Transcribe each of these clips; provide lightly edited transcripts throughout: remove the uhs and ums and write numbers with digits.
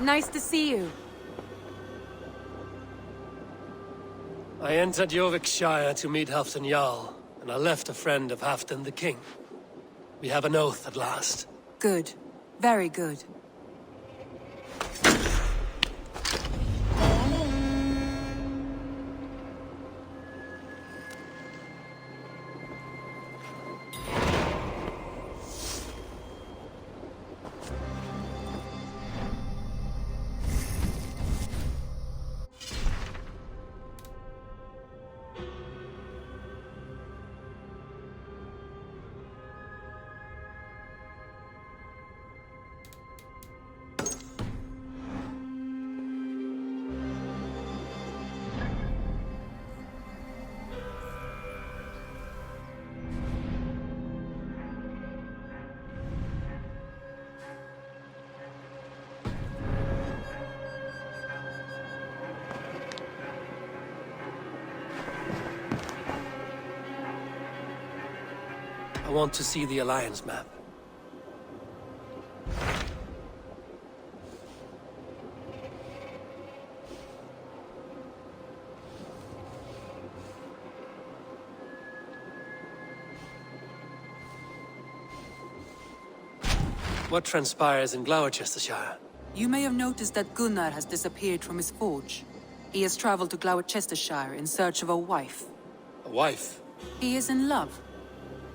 Nice to see you. I entered Jorvikshire to meet Halfdan Jarl, and I left a friend of Halfdan the King. We have an oath at last. Good. Very good. I want to see the Alliance map. What transpires in Gloucestershire? You may have noticed that Gunnar has disappeared from his forge. He has traveled to Gloucestershire in search of a wife. A wife? He is in love.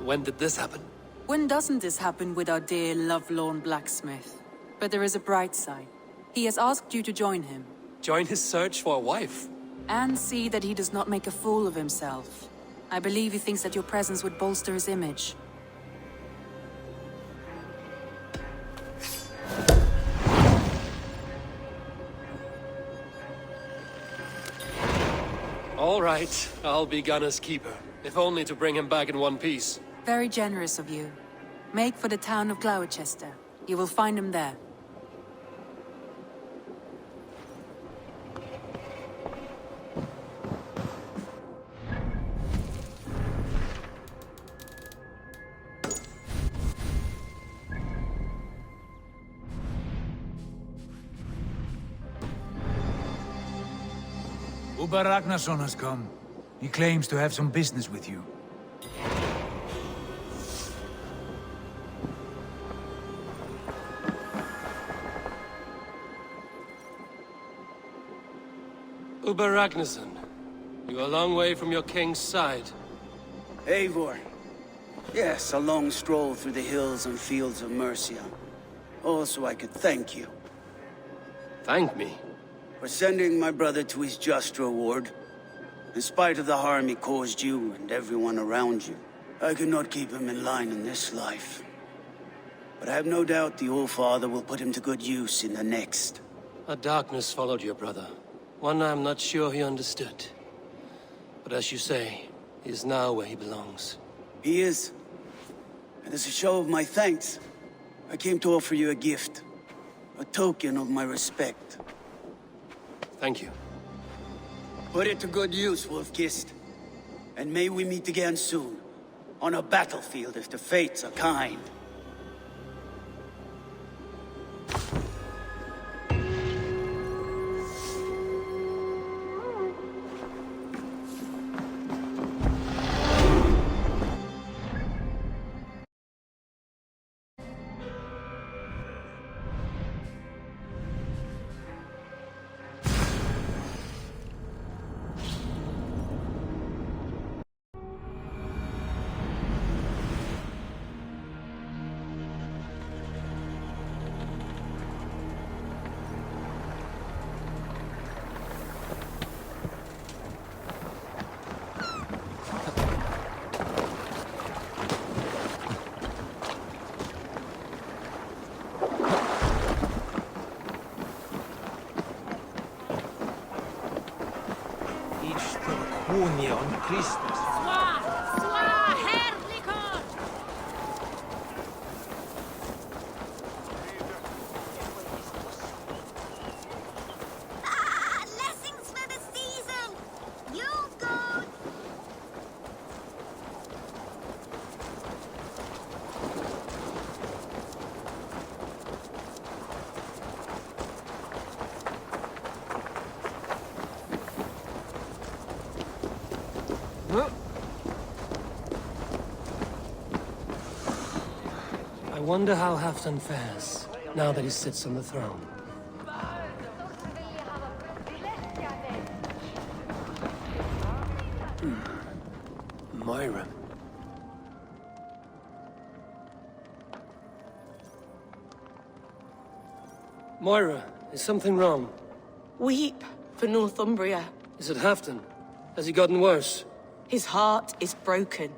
When did this happen? When doesn't this happen with our dear lovelorn blacksmith? But there is a bright side. He has asked you to join him. Join his search for a wife? And see that he does not make a fool of himself. I believe he thinks that your presence would bolster his image. All right, I'll be Gunner's keeper, if only to bring him back in one piece. Very generous of you. Make for the town of Gloucester. You will find him there. Uber Ragnarsson has come. He claims to have some business with you. Uber Ragnarsson, you're a long way from your king's side. Eivor. Yes, a long stroll through the hills and fields of Mercia. Also, I could thank you. Thank me? For sending my brother to his just reward. In spite of the harm he caused you and everyone around you, I could not keep him in line in this life. But I have no doubt the All-Father will put him to good use in the next. A darkness followed your brother. One I'm not sure he understood. But as you say, he is now where he belongs. He is. And as a show of my thanks, I came to offer you a gift. A token of my respect. Thank you. Put it to good use, Wolf-Kissed. And may we meet again soon. On a battlefield if the fates are kind. Unia on Christus. Blessings for the season! You go! wonder how Halfdan fares, now that he sits on the throne. Moira. Moira, is something wrong? Weep for Northumbria. Is it Halfdan? Has he gotten worse? His heart is broken.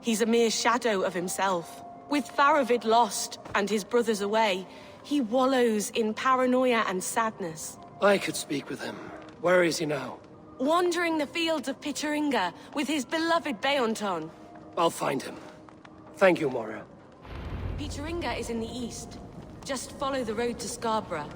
He's a mere shadow of himself. With Faravid lost and his brothers away, he wallows in paranoia and sadness. I could speak with him. Where is he now? Wandering the fields of Pittaringa with his beloved Beonton. I'll find him. Thank you, Moira. Pittaringa is in the east. Just follow the road to Scarborough.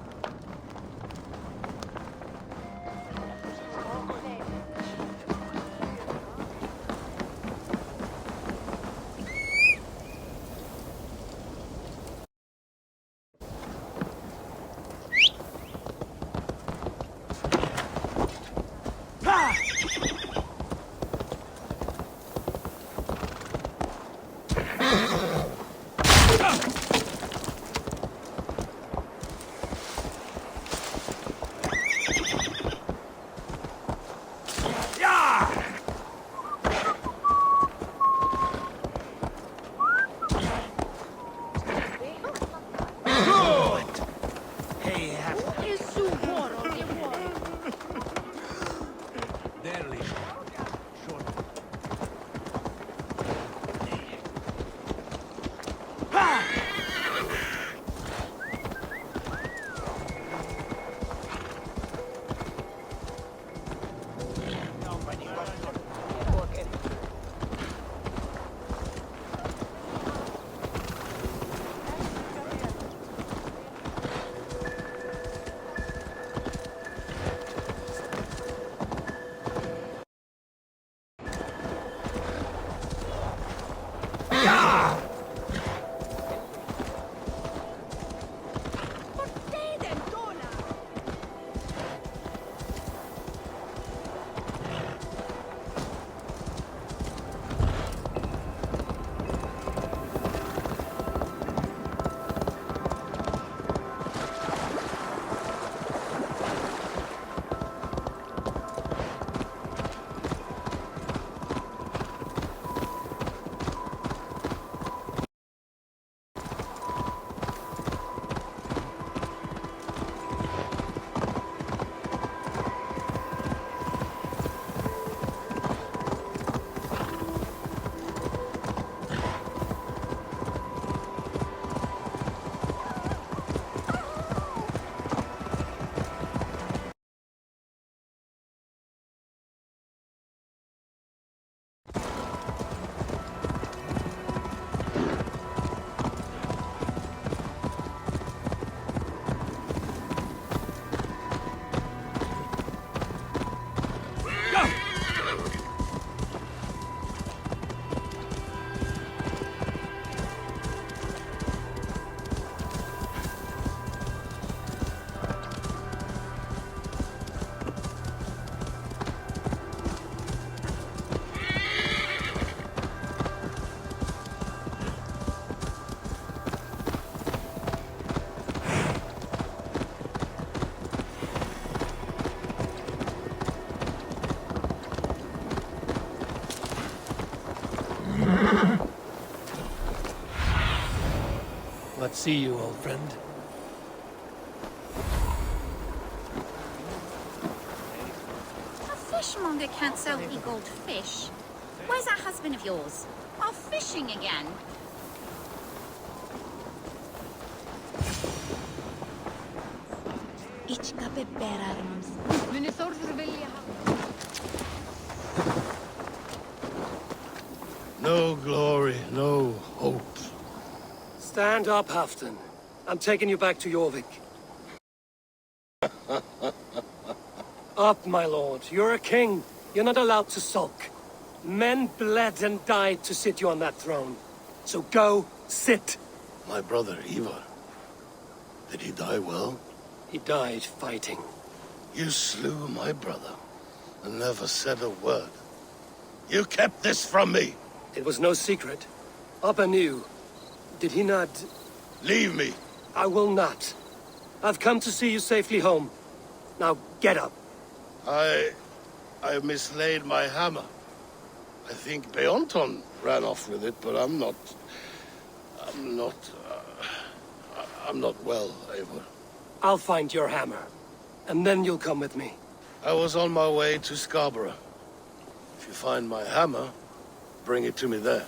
Let's see you, old friend. A fishmonger can't sell e-gold fish. Where's that husband of yours? Off fishing again. No glory, no hope. Stand up, Halfdan. I'm taking you back to Jorvik. Up, my lord. You're a king. You're not allowed to sulk. Men bled and died to sit you on that throne. So go, sit. My brother, Ivar. Did he die well? He died fighting. You slew my brother and never said a word. You kept this from me. It was no secret. Abba knew. Did he not... Leave me. I will not. I've come to see you safely home. Now, get up. I mislaid my hammer. I think Beonton ran off with it, but I'm not well, Eivor. I'll find your hammer. And then you'll come with me. I was on my way to Scarborough. If you find my hammer, bring it to me there.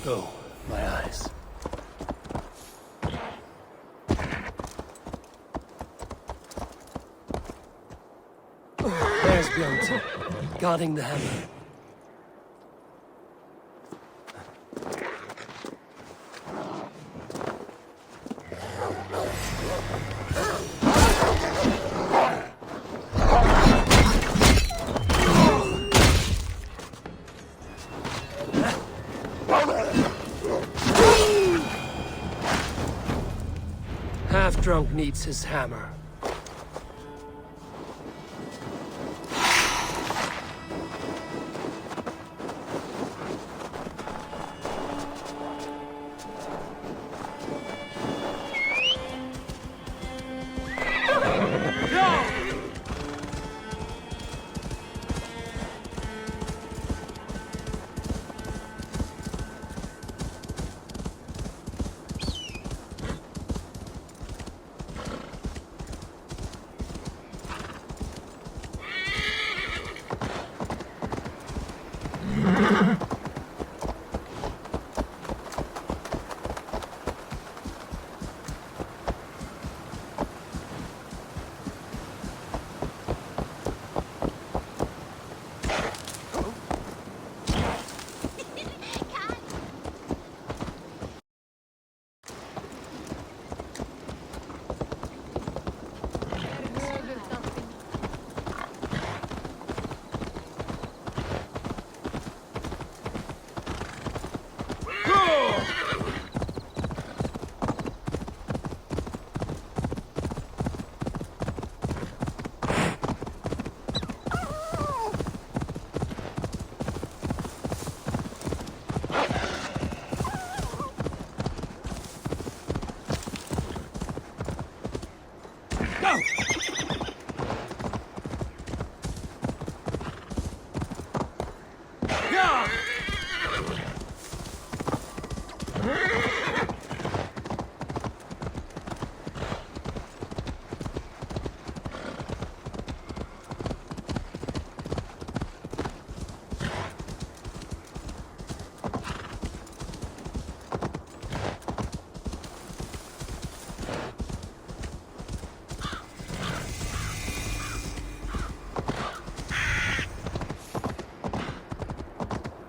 Go, my eyes. There's Bjorn, guarding the hammer. Half-drunk needs his hammer.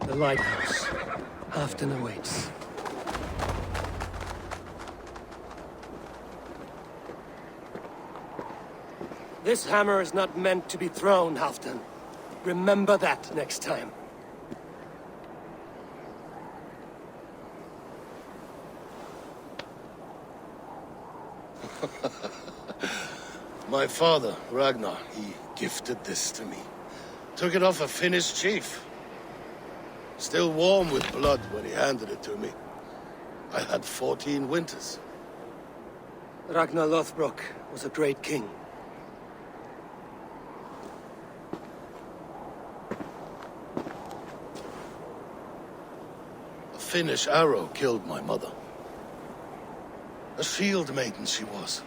The lighthouse. Halfton awaits. This hammer is not meant to be thrown, Halfton. Remember that next time. My father, Ragnar, he gifted this to me. Took it off a Finnish chief. Still warm with blood when he handed it to me. I had 14 winters. Ragnar Lothbrok was a great king. A Finnish arrow killed my mother. A shield maiden she was.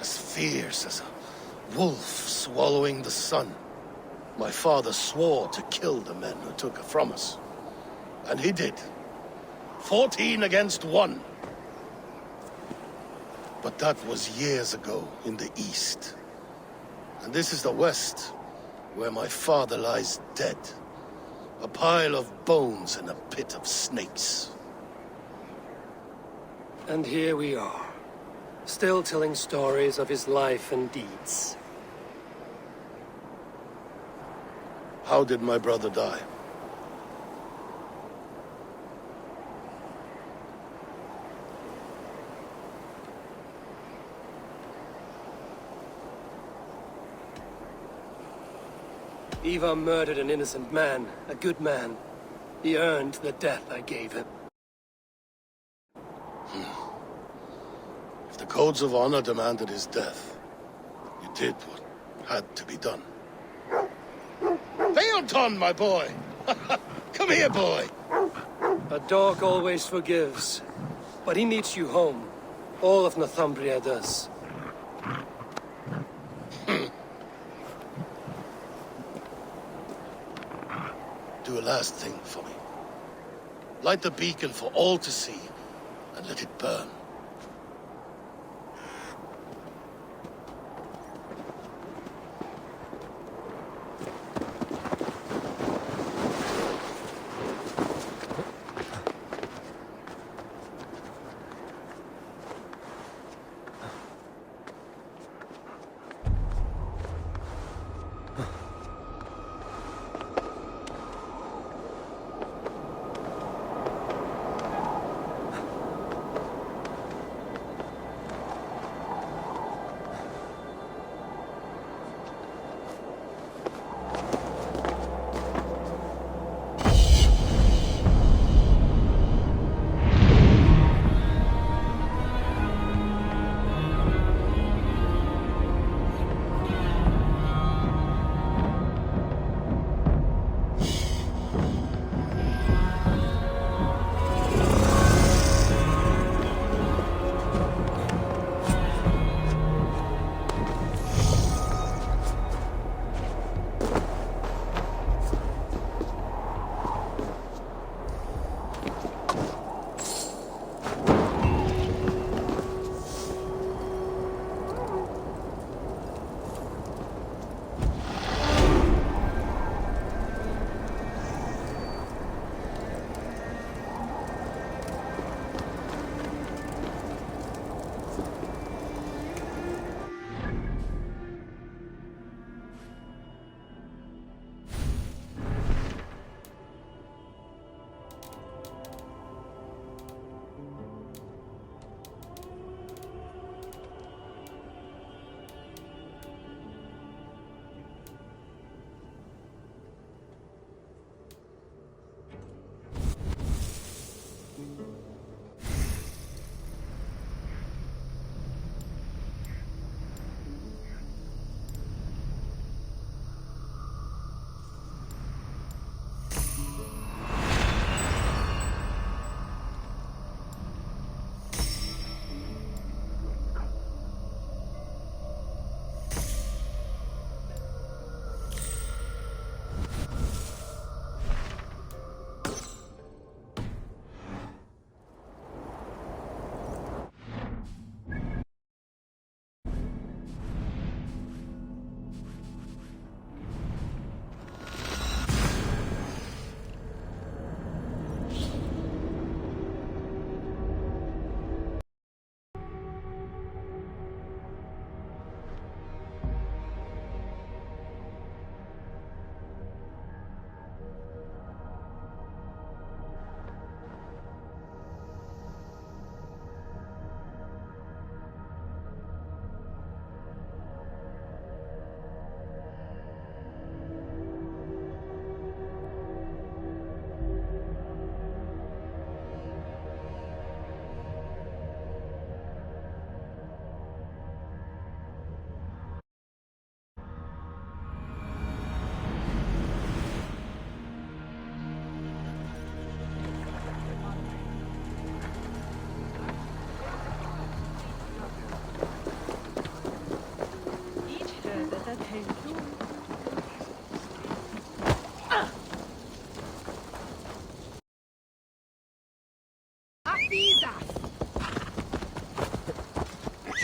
as fierce as a wolf swallowing the sun. My father swore to kill the men who took it from us. And he did. 14 against 1. But that was years ago in the east. And this is the west, where my father lies dead. A pile of bones in a pit of snakes. And here we are, still telling stories of his life and deeds. How did my brother die? Ivar murdered an innocent man, a good man. He earned the death I gave him. If the codes of honor demanded his death, you did what had to be done. Theoton, my boy! Come here, boy! A dog always forgives, but he meets you home. All of Northumbria does. Do a last thing for me. Light the beacon for all to see, and let it burn.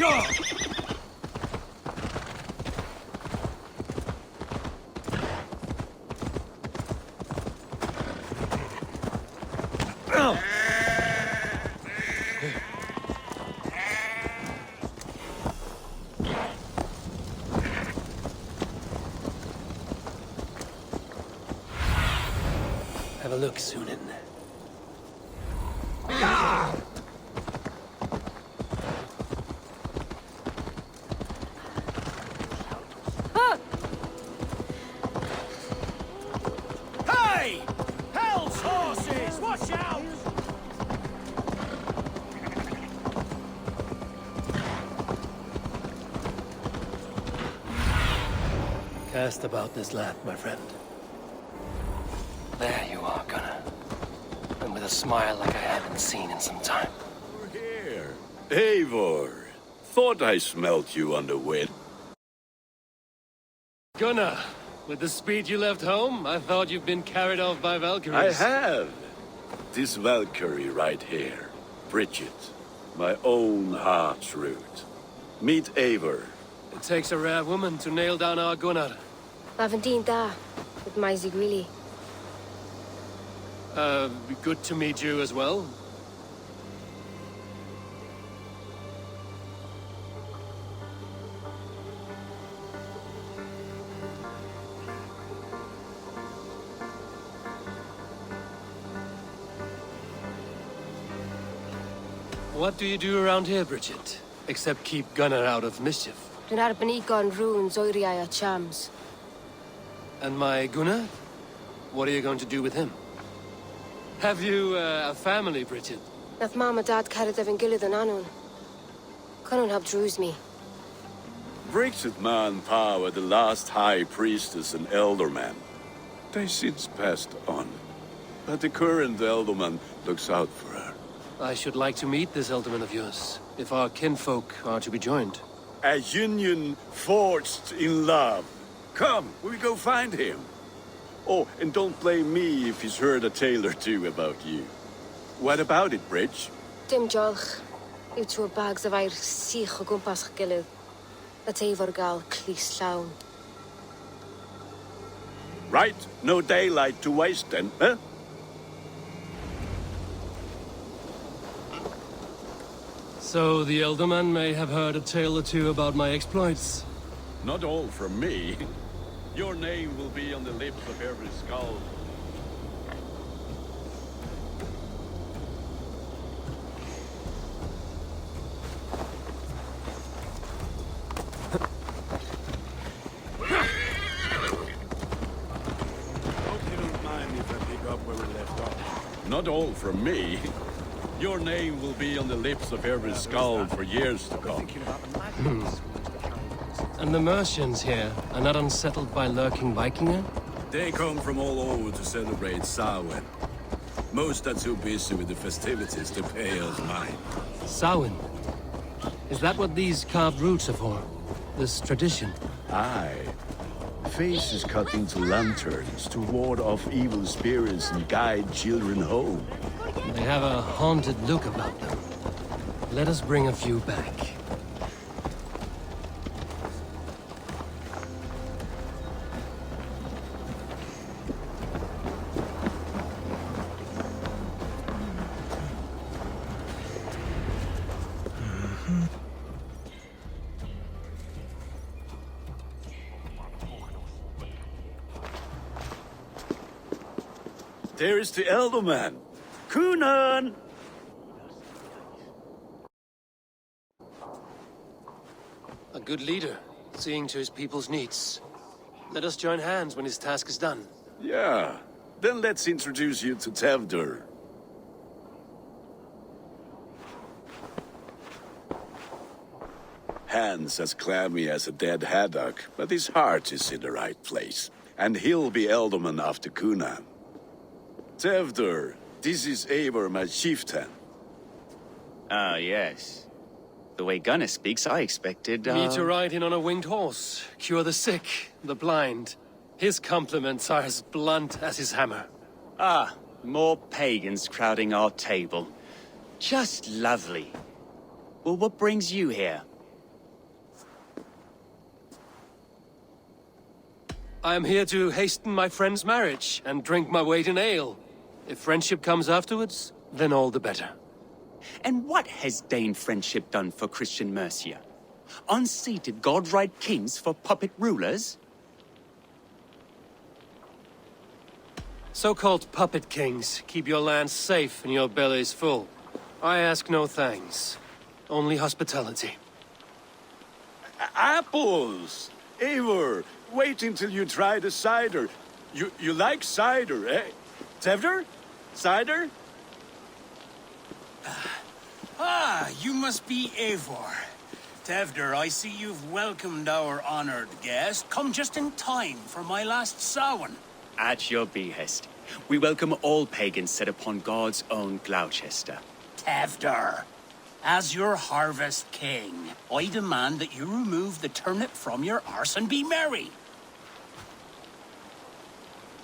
Have a look, Sunan. Hey! Hell's horses! Watch out! Cast about this land, my friend. There you are, Gunnar. And with a smile like I haven't seen in some time. You're here. Eivor. Thought I smelt you on the wind. Gunnar, with the speed you left home, I thought you'd been carried off by Valkyries. I have. This Valkyrie right here. Bridget. My own heart's root. Meet Eivor. It takes a rare woman to nail down our Gunnar. Lavendine da, with my Zigwili. Good to meet you as well. What do you do around here, Bridget? Except keep Gunnar out of mischief. Dwi'n arbenigon rŵn zoiriau a chams. And my Gunnar? What are you going to do with him? Have you a family, Bridget? Nath mam a dad carid efo'n gilydd yn anwn. Connwn hab drws mi. Bridget man power the last high priestess and elderman. They since passed on. But the current elderman looks out for her. I should like to meet this elderman of yours, if our kinfolk are to be joined. A union forged in love. Come, we go find him. Oh, and don't blame me if he's heard a tale or two about you. What about it, Bridge? Dim jolch. Yw trwy bags of air sych o gwmpas ch gilydd. A teifor gael clis llawn. Right, no daylight to waste then, huh? So the elderman may have heard a tale or two about my exploits. Not all from me. Your name will be on the lips of every skull. Hope you don't mind if I pick up where we left off. Not all from me. Your name will be on the lips of every skull for years to come. And the Mercians here are not unsettled by lurking Vikinger? They come from all over to celebrate Samhain. Most are too busy with the festivities to pay us mind. Samhain? Is that what these carved roots are for? This tradition? Aye. Faces cut into lanterns to ward off evil spirits and guide children home. They have a haunted look about them. Let us bring a few back. There is the Elderman. Kunan! A good leader, seeing to his people's needs. Let us join hands when his task is done. Yeah. Then let's introduce you to Tevdur. Hands as clammy as a dead haddock, but his heart is in the right place. And he'll be Elderman after Kunan. Tevdur, this is Eivor, my chieftain. Ah, yes. The way Gunnar speaks, I expected, Me to ride in on a winged horse, cure the sick, the blind. His compliments are as blunt as his hammer. Ah, more pagans crowding our table. Just lovely. Well, what brings you here? I am here to hasten my friend's marriage and drink my weight in ale. If friendship comes afterwards, then all the better. And what has Dane friendship done for Christian Mercia? Unseated god-right kings for puppet rulers? So-called puppet kings keep your lands safe and your bellies full. I ask no thanks, only hospitality. Apples! Eivor, wait until you try the cider. You like cider, eh? Tevder? Cider? You must be Eivor. Tevder, I see you've welcomed our honored guest. Come just in time for my last Samhain. At your behest. We welcome all pagans set upon God's own Gloucester. Tevder, as your harvest king, I demand that you remove the turnip from your arse and be merry.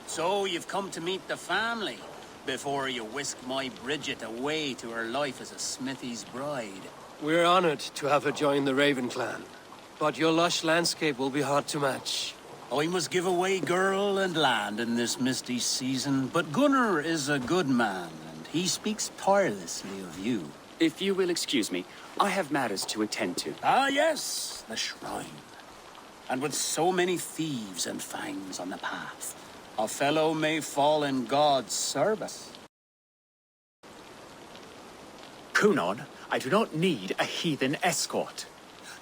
So you've come to meet the family before you whisk my Bridget away to her life as a smithy's bride. We're honored to have her join the Raven clan, but your lush landscape will be hard to match. I must give away girl and land in this misty season, but Gunnar is a good man, and he speaks tirelessly of you. If you will excuse me, I have matters to attend to. Ah, yes, the shrine. And with so many thieves and fangs on the path, a fellow may fall in God's service. Cunon, I do not need a heathen escort.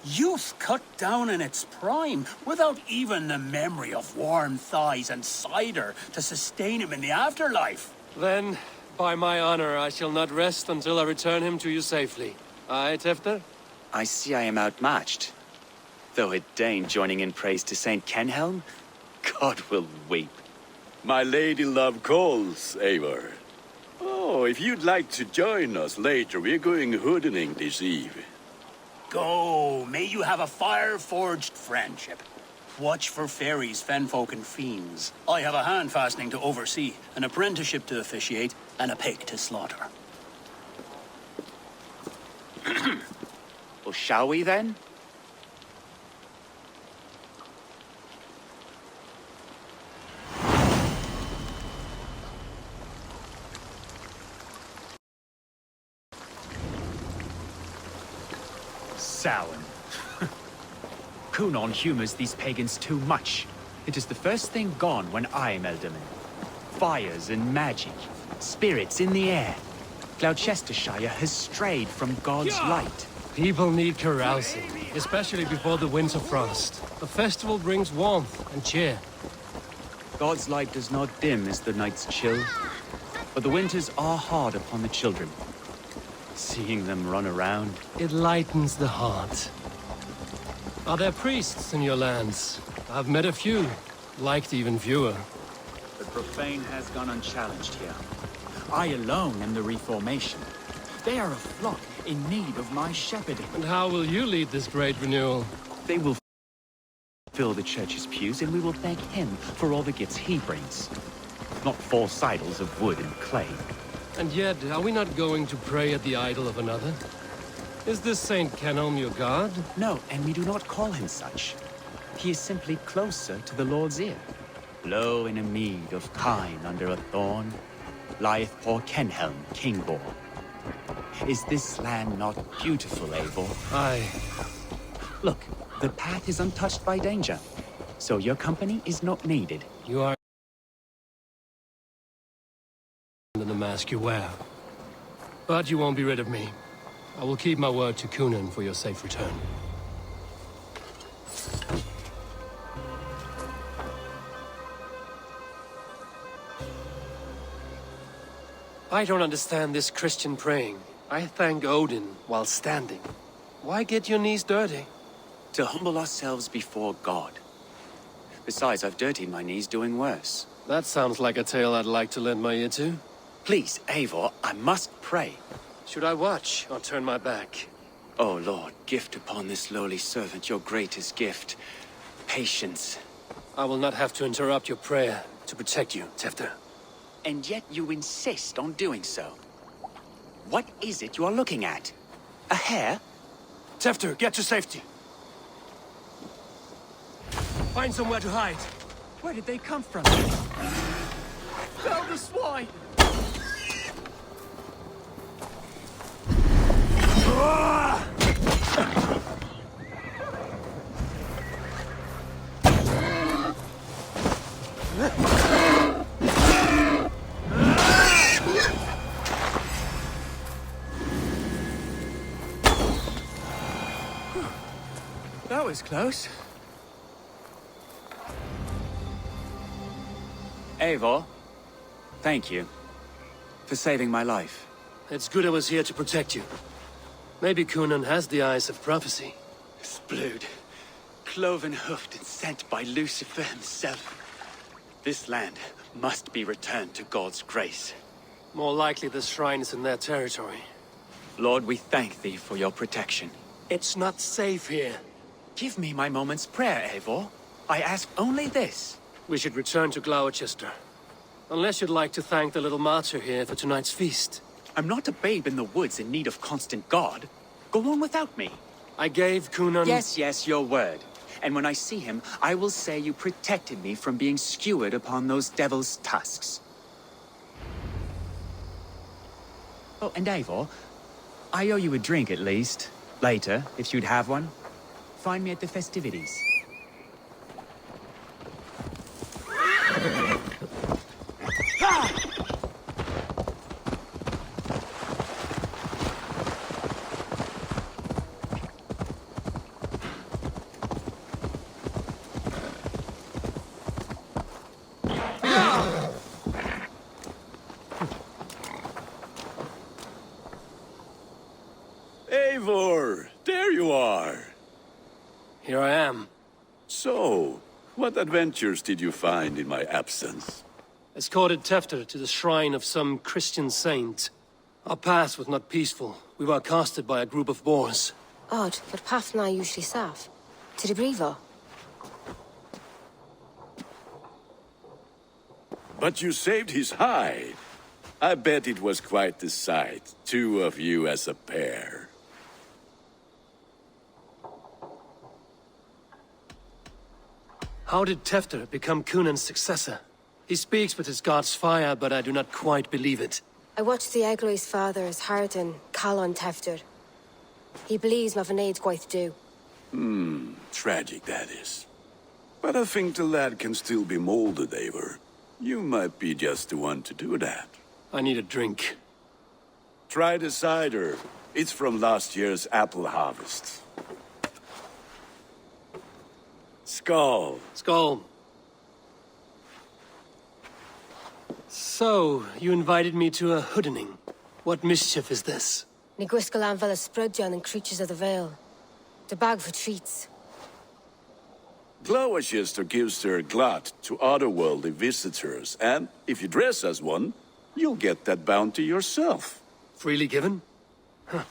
Youth cut down in its prime, without even the memory of warm thighs and cider to sustain him in the afterlife. Then, by my honor, I shall not rest until I return him to you safely. Aye, Tefter? I see I am outmatched. Though a Dane joining in praise to Saint Kenhelm, God will weep. My lady love calls, Eivor. Oh, if you'd like to join us later, we're going hoodening this eve. Go, may you have a fire-forged friendship. Watch for fairies, fenfolk, and fiends. I have a hand fastening to oversee, an apprenticeship to officiate, and a pig to slaughter. Well, shall we then? Samhain. Cunon humors these pagans too much. It is the first thing gone when I am Elderman. Fires and magic, spirits in the air. Gloucestershire has strayed from God's light. People need carousing, especially before the winter frost. A festival brings warmth and cheer. God's light does not dim as the nights chill, but the winters are hard upon the children. Seeing them run around, it lightens the heart. Are there priests in your lands? I've met a few, liked even fewer. The profane has gone unchallenged here. I alone am the Reformation. They are a flock in need of my shepherding. And how will you lead this great renewal? They will fill the church's pews, and we will thank him for all the gifts he brings. Not false idols of wood and clay. And yet, are we not going to pray at the idol of another? Is this Saint Kenelm your god? No, and we do not call him such. He is simply closer to the Lord's ear. Low in a mead of kine under a thorn, lieth poor Kenhelm, Kingbor. Is this land not beautiful, Eivor? Aye. Look, the path is untouched by danger, so your company is not needed. You are in the mask you wear. But you won't be rid of me. I will keep my word to Cunan for your safe return. I don't understand this Christian praying. I thank Odin while standing. Why get your knees dirty? To humble ourselves before God. Besides, I've dirtied my knees doing worse. That sounds like a tale I'd like to lend my ear to. Please, Eivor, I must pray. Should I watch or turn my back? Oh, Lord, gift upon this lowly servant your greatest gift. Patience. I will not have to interrupt your prayer to protect you, Tefter. And yet you insist on doing so. What is it you are looking at? A hare? Tefter, get to safety. Find somewhere to hide. Where did they come from? Fell the swine! That was close. Eivor, thank you for saving my life. It's good I was here to protect you. Maybe Conan has the eyes of prophecy. His blood, cloven-hoofed and sent by Lucifer himself. This land must be returned to God's grace. More likely the shrine is in their territory. Lord, we thank thee for your protection. It's not safe here. Give me my moment's prayer, Eivor. I ask only this. We should return to Gloucester. Unless you'd like to thank the little martyr here for tonight's feast. I'm not a babe in the woods in need of constant guard. Go on without me. I gave Conan... Yes, your word. And when I see him, I will say you protected me from being skewered upon those devil's tusks. Oh, and Eivor, I owe you a drink at least. Later, if you'd have one. Find me at the festivities. Eivor, there you are. Here I am. So, what adventures did you find in my absence? Escorted Tefter to the shrine of some Christian saint. Our path was not peaceful. We were accosted by a group of boars. Odd, but path na usually safe. To the Brevo. But you saved his hide. I bet it was quite the sight, two of you as a pair. How did Tefter become Cunan's successor? He speaks with his god's fire, but I do not quite believe it. I watched the Egloi's father as Harden, Calon Tefter. He believes Mavanade quite do. Tragic that is. But I think the lad can still be molded, Eivor. You might be just the one to do that. I need a drink. Try the cider. It's from last year's apple harvest. Skull. Skull. So, you invited me to a hoodening. What mischief is this? Niguiscalan Vela Sprudjan and Creatures of the Vale. The bag for treats. Gloucester gives their glut to otherworldly visitors, and if you dress as one, you'll get that bounty yourself. Freely given? Huh.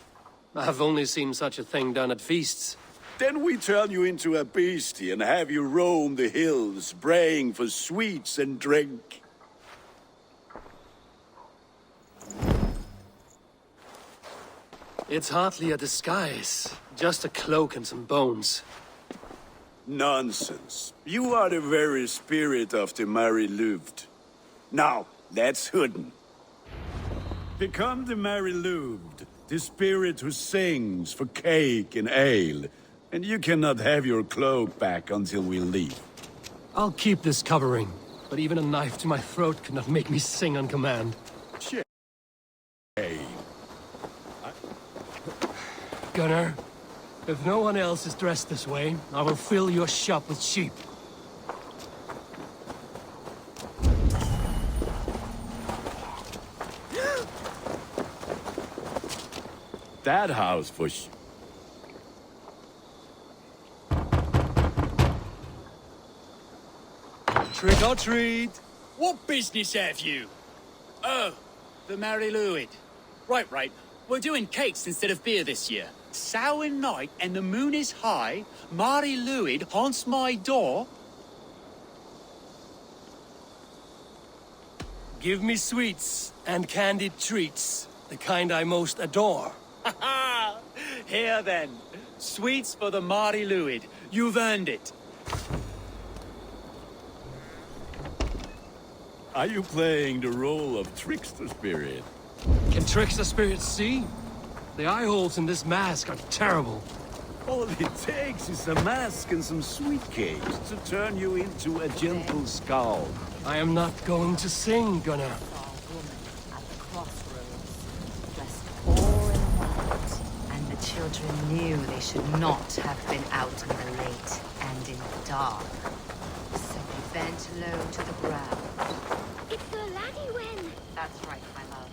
I've only seen such a thing done at feasts. Then we turn you into a beastie and have you roam the hills, braying for sweets and drink. It's hardly a disguise. Just a cloak and some bones. Nonsense. You are the very spirit of the Mary Louved. Now, let's hooden. Become the Mary Louved, the spirit who sings for cake and ale. And you cannot have your cloak back until we leave. I'll keep this covering, but even a knife to my throat could not make me sing on command. Gunnar, if no one else is dressed this way, I will fill your shop with sheep. That house for Trick or treat! What business have you? Oh, the Mary Louid. Right. We're doing cakes instead of beer this year. Sour night and the moon is high. Mari Luid haunts my door. Give me sweets and candied treats, the kind I most adore. Ha ha! Here then, sweets for the Mari Luid. You've earned it. Are you playing the role of trickster spirit? Can trickster spirits see? The eye holes in this mask are terrible. All it takes is a mask and some sweet cakes to turn you into a gentle skull. I am not going to sing, Gunnar. At the crossroads, dressed all in white, and the children knew they should not have been out in the late and in the dark. So they bent low to the ground. It's the laddie wen. That's right, my love.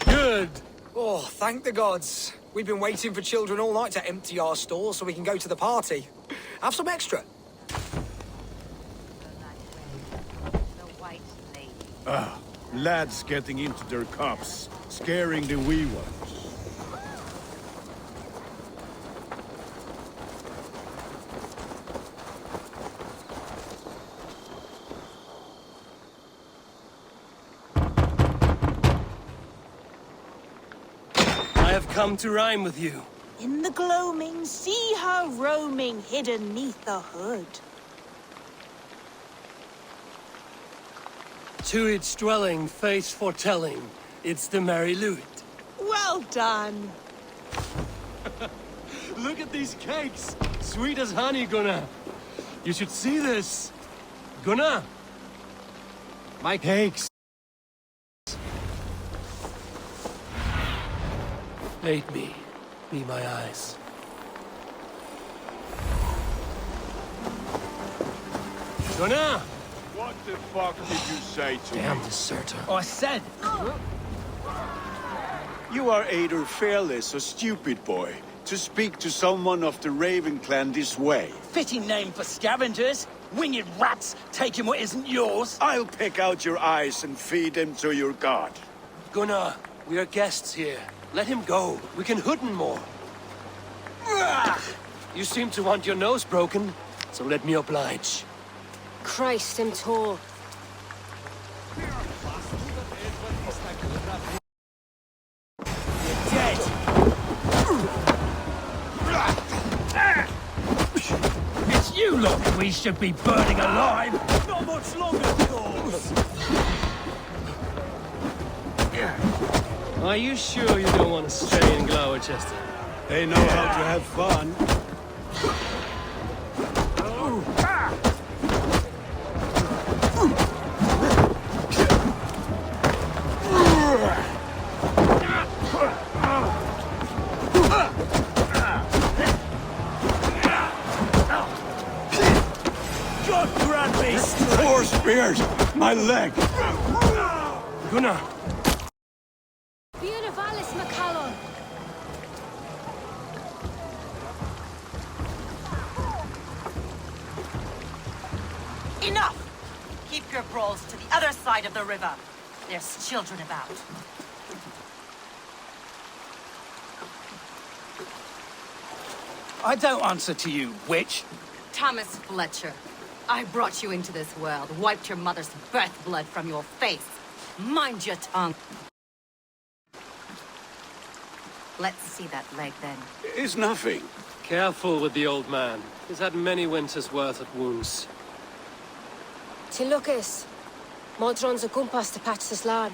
Good! Oh, thank the gods. We've been waiting for children all night to empty our stores so we can go to the party. Have some extra. The white lady. Ah, lads getting into their cups, scaring the wee ones. I have come to rhyme with you. In the gloaming, see her roaming hidden neath the hood. To its dwelling, face foretelling, it's the Merry Luit. Well done. Look at these cakes! Sweet as honey, Gunnar. You should see this. Gunnar! My cakes. Bait me. Be my eyes. Gunnar! What the fuck did you say to Damn me? deserter. I said, You are either fearless or stupid, boy, to speak to someone of the Raven clan this way. fitting name for scavengers. Winged rats taking what isn't yours. I'll pick out your eyes and feed them to your god. Gunnar, we are guests here. Let him go. We can hood him more. You seem to want your nose broken, so let me oblige. Christ, I'm tall. Dead. It's you lot we should be burning alive. Not much longer, of course. Are you sure you don't want to stay in Gloucester? They know how to have fun. God grant me Four spears! My leg! Gunnar! Bionavalis Macallon. Enough! Keep your brawls to the other side of the river. There's children about. I don't answer to you, witch. Thomas Fletcher, I brought you into this world, wiped your mother's birth blood from your face. Mind your tongue. Let's see that leg, then. It's nothing. Careful with the old man. He's had many winters' worth of wounds. Till Lucas. Modron's a gumpas to patch this land.